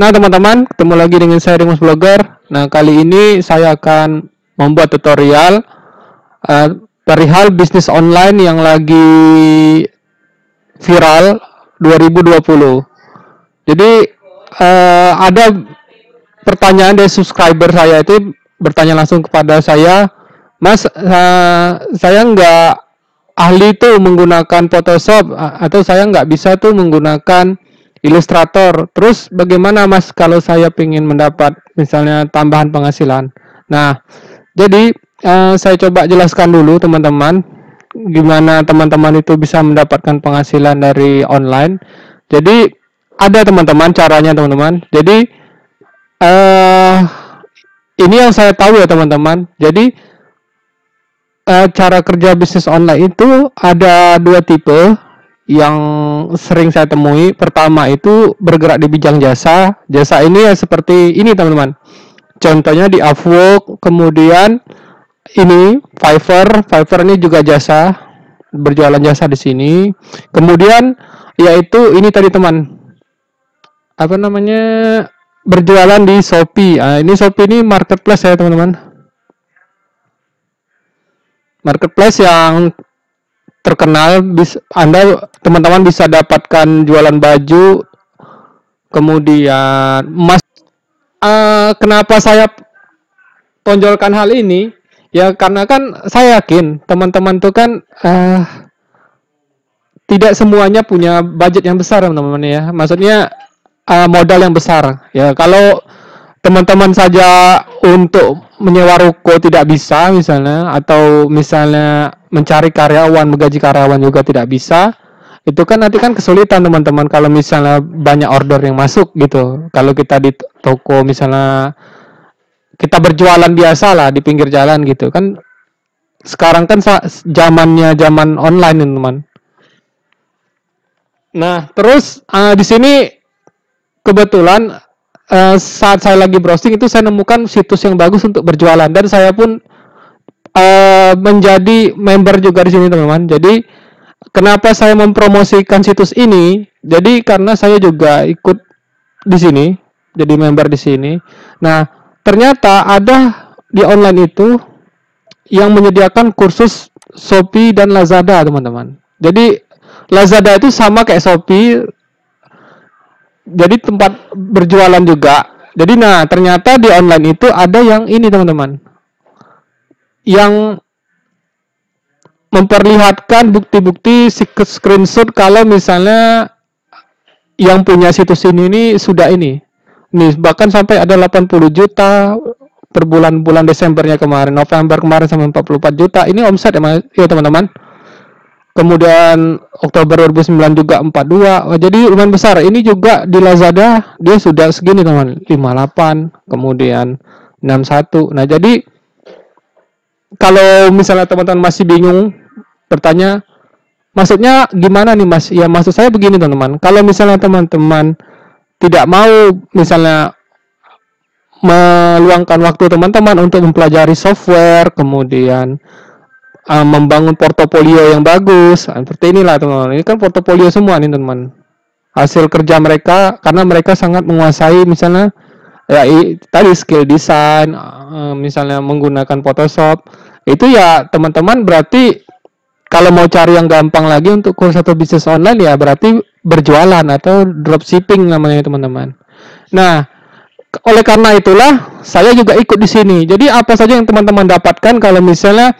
Nah, teman-teman, ketemu lagi dengan saya Rimus Blogger. Nah, kali ini saya akan membuat tutorial perihal bisnis online yang lagi viral 2020. Jadi ada pertanyaan dari subscriber saya itu bertanya langsung kepada saya, Mas, saya nggak ahli tuh menggunakan Photoshop atau saya nggak bisa tuh menggunakan Illustrator. Terus bagaimana Mas kalau saya ingin mendapat misalnya tambahan penghasilan? Nah, jadi saya coba jelaskan dulu teman-teman gimana teman-teman itu bisa mendapatkan penghasilan dari online. Jadi ada teman-teman caranya teman-teman. Jadi ini yang saya tahu ya teman-teman. Jadi cara kerja bisnis online itu ada dua tipe yang sering saya temui. Pertama itu bergerak di bidang jasa. Jasa ini ya seperti ini teman-teman. Contohnya di Upwork, kemudian ini Fiverr. Fiverr ini juga jasa, berjualan jasa di sini. Kemudian yaitu ini tadi teman, apa namanya, berjualan di Shopee. Ini Shopee ini marketplace ya teman-teman. Marketplace yang terkenal, Anda teman-teman bisa dapatkan jualan baju, kemudian emas. Kenapa saya tonjolkan hal ini? Ya karena kan saya yakin teman-teman tuh kan tidak semuanya punya budget yang besar teman-teman ya. Maksudnya modal yang besar. Ya kalau teman-teman saja untuk menyewa ruko tidak bisa misalnya, atau misalnya mencari karyawan, menggaji karyawan juga tidak bisa, itu kan nanti kan kesulitan teman-teman kalau misalnya banyak order yang masuk gitu. Kalau kita di toko misalnya kita berjualan biasa lah di pinggir jalan gitu kan, sekarang kan zamannya zaman online teman-teman. Nah terus di sini kebetulan saat saya lagi browsing itu saya nemukan situs yang bagus untuk berjualan, dan saya pun menjadi member juga di sini teman-teman. Jadi kenapa saya mempromosikan situs ini? Jadi karena saya juga ikut di sini, jadi member di sini. Nah ternyata ada di online itu yang menyediakan kursus Shopee dan Lazada teman-teman. Jadi Lazada itu sama kayak Shopee, jadi tempat berjualan juga. Jadi nah ternyata di online itu ada yang ini teman-teman, yang memperlihatkan bukti-bukti screenshot kalau misalnya yang punya situs ini sudah ini nih, bahkan sampai ada 80 juta per bulan Desembernya kemarin, November kemarin sampai 44 juta ini omset ya teman-teman. Kemudian Oktober 2009 juga 42. Jadi lumayan besar. Ini juga di Lazada dia sudah segini teman, 58, kemudian 61. Nah, jadi kalau misalnya teman-teman masih bingung bertanya, maksudnya gimana nih Mas? Ya maksud saya begini teman-teman. Kalau misalnya teman-teman tidak mau misalnya meluangkan waktu teman-teman untuk mempelajari software, kemudian membangun portofolio yang bagus, seperti inilah teman-teman. Ini kan portofolio semua nih teman-teman, hasil kerja mereka, karena mereka sangat menguasai misalnya ya tadi skill desain, misalnya menggunakan Photoshop. Itu ya teman-teman, berarti kalau mau cari yang gampang lagi untuk kursus atau bisnis online ya berarti berjualan atau dropshipping namanya teman-teman. Nah, oleh karena itulah saya juga ikut di sini. Jadi apa saja yang teman-teman dapatkan kalau misalnya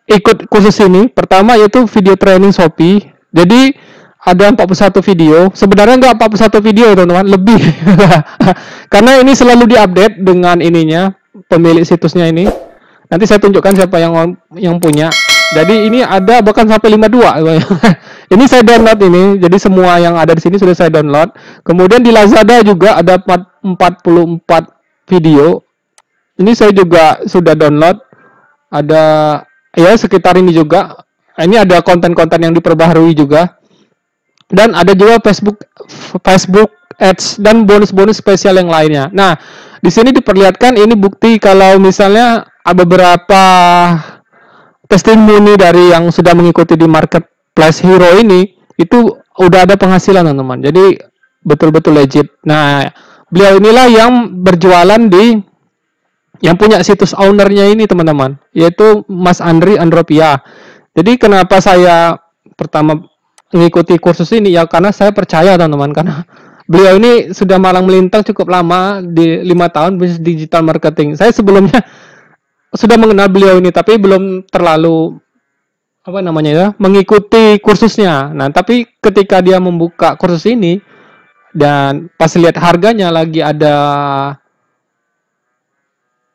ikut kursus ini? Pertama yaitu video training Shopee. Jadi ada 41 video. Sebenarnya enggak 41 video teman-teman, lebih. Karena ini selalu diupdate dengan ininya, pemilik situsnya ini. Nanti saya tunjukkan siapa yang punya. Jadi ini ada bahkan sampai 52. Ini saya download ini. Jadi semua yang ada di sini sudah saya download. Kemudian di Lazada juga ada 44 video. Ini saya juga sudah download. Ada ya sekitar ini juga. Ini ada konten-konten yang diperbaharui juga. Dan ada juga Facebook Ads dan bonus-bonus spesial yang lainnya. Nah, di sini diperlihatkan ini bukti kalau misalnya ada beberapa testimoni dari yang sudah mengikuti di Marketplace Hero ini, itu udah ada penghasilan teman-teman. Jadi betul-betul legit. Nah, Beliau inilah yang berjualan di yang punya situs ownernya ini teman-teman, yaitu Mas Andri Andropia. Jadi kenapa saya pertama mengikuti kursus ini ya karena saya percaya teman-teman, karena beliau ini sudah malang melintang cukup lama di 5 tahun bisnis digital marketing. Saya sebelumnya sudah mengenal beliau ini tapi belum terlalu apa namanya ya mengikuti kursusnya. Nah tapi ketika dia membuka kursus ini dan pas lihat harganya lagi ada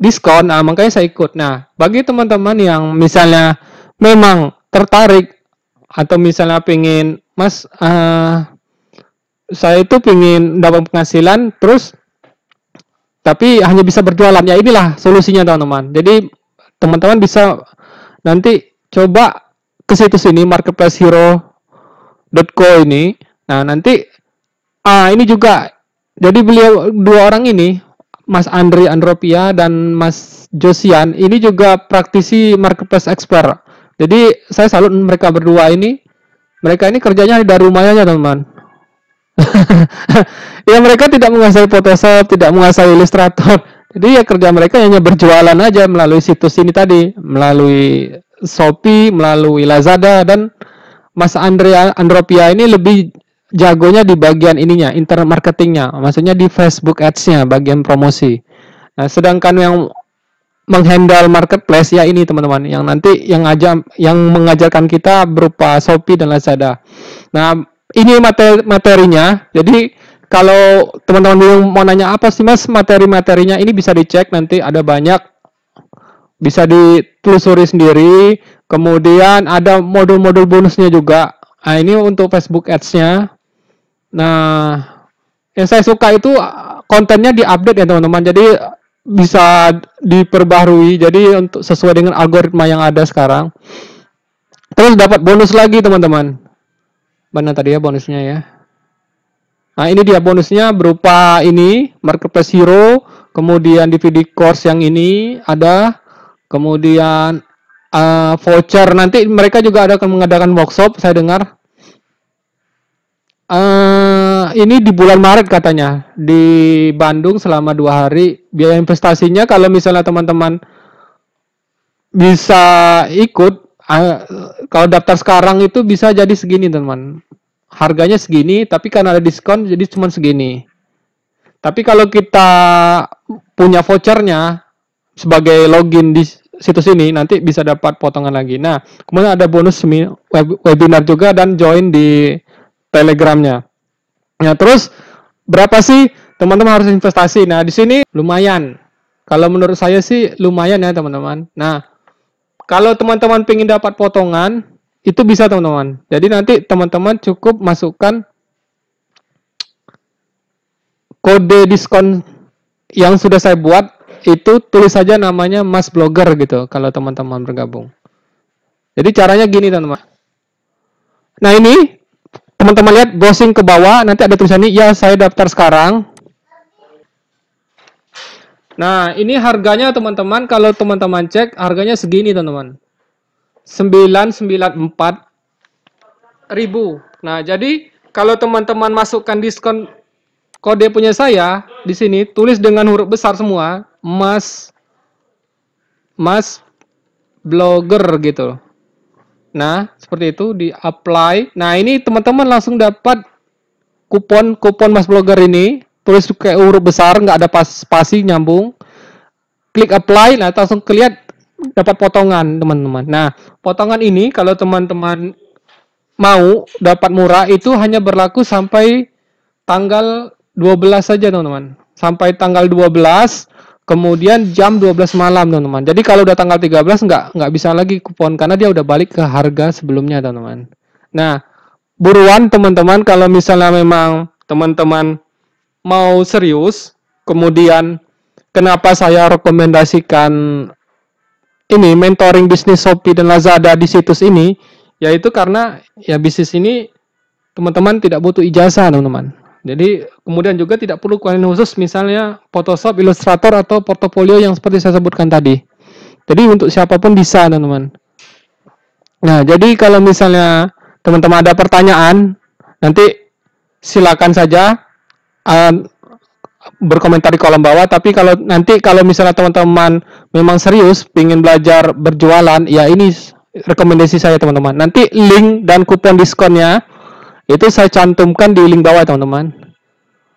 diskon, nah makanya saya ikut. Nah, bagi teman-teman yang misalnya memang tertarik atau misalnya pengen, Mas, saya itu pengen dapat penghasilan, terus tapi hanya bisa berjualan, ya inilah solusinya teman-teman. Jadi teman-teman bisa nanti coba ke situs ini marketplacehero.co ini. Nah, nanti ini juga jadi beliau dua orang ini Mas Andri Andropia dan Mas Josian ini juga praktisi marketplace expert. Jadi saya salut mereka berdua ini. Mereka ini kerjanya dari rumahnya teman-teman. Ya mereka tidak menguasai Photoshop, tidak menguasai Illustrator. Jadi ya kerja mereka hanya berjualan aja melalui situs ini tadi, melalui Shopee, melalui Lazada, dan Mas Andropia ini lebih jagonya di bagian ininya, internet marketingnya, maksudnya di Facebook Ads-nya, bagian promosi. Nah, sedangkan yang menghandle marketplace ya ini teman-teman, yang nanti yang mengajarkan kita berupa Shopee dan Lazada. Nah, ini materinya. Jadi kalau teman-teman bingung mau nanya apa sih Mas materi-materinya, ini bisa dicek nanti ada banyak, bisa ditelusuri sendiri. Kemudian ada modul-modul bonusnya juga. Nah, ini untuk Facebook Ads-nya. Nah, yang saya suka itu kontennya diupdate ya teman-teman. Jadi bisa diperbaharui. Jadi untuk sesuai dengan algoritma yang ada sekarang. Terus dapat bonus lagi teman-teman. Mana tadi ya bonusnya ya? Nah, ini dia bonusnya berupa ini Marketplace Hero, kemudian DVD course yang ini ada, kemudian voucher. Nanti mereka juga akan mengadakan workshop, saya dengar. Ini di bulan Maret katanya di Bandung selama 2 hari. Biaya investasinya kalau misalnya teman-teman bisa ikut, kalau daftar sekarang itu bisa jadi segini teman. Harganya segini, tapi karena ada diskon jadi cuma segini. Tapi kalau kita punya vouchernya sebagai login di situs ini, nanti bisa dapat potongan lagi. Nah, kemudian ada bonus webinar juga dan join di Telegramnya. Nah, terus berapa sih teman-teman harus investasi? Nah, di sini lumayan. Kalau menurut saya sih lumayan ya teman-teman. Nah, kalau teman-teman pengen dapat potongan, itu bisa teman-teman. Jadi nanti teman-teman cukup masukkan kode diskon yang sudah saya buat, itu tulis saja namanya Mas Blogger gitu kalau teman-teman bergabung. Jadi caranya gini teman-teman. Nah ini teman-teman lihat browsing ke bawah, nanti ada tulisan ini, ya saya daftar sekarang. Nah ini harganya teman-teman, kalau teman-teman cek harganya segini teman-teman. 994.000. Nah, jadi kalau teman-teman masukkan diskon kode punya saya di sini, tulis dengan huruf besar semua, Mas Blogger gitu. Nah, seperti itu di apply. Nah, ini teman-teman langsung dapat kupon Mas Blogger ini, tulis kayak huruf besar, nggak ada spasi, nyambung. Klik apply, nah langsung kelihatan dapat potongan teman-teman. Nah, potongan ini kalau teman-teman mau dapat murah itu hanya berlaku sampai tanggal 12 saja teman-teman. Sampai tanggal 12, kemudian jam 12 malam teman-teman. Jadi kalau udah tanggal 13 nggak bisa lagi kupon karena dia udah balik ke harga sebelumnya teman-teman. Nah, buruan teman-teman kalau misalnya memang teman-teman mau serius, kemudian kenapa saya rekomendasikan ini mentoring bisnis Shopee dan Lazada di situs ini, yaitu karena ya bisnis ini teman-teman tidak butuh ijazah teman-teman. Jadi kemudian juga tidak perlu keahlian khusus misalnya Photoshop, Illustrator atau portofolio yang seperti saya sebutkan tadi. Jadi untuk siapapun bisa teman-teman. Nah jadi kalau misalnya teman-teman ada pertanyaan, nanti silakan saja berkomentar di kolom bawah. Tapi kalau misalnya teman-teman memang serius ingin belajar berjualan, ya ini rekomendasi saya teman-teman. Nanti link dan kupon diskonnya itu saya cantumkan di link bawah teman-teman.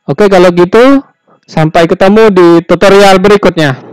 Oke, kalau gitu sampai ketemu di tutorial berikutnya.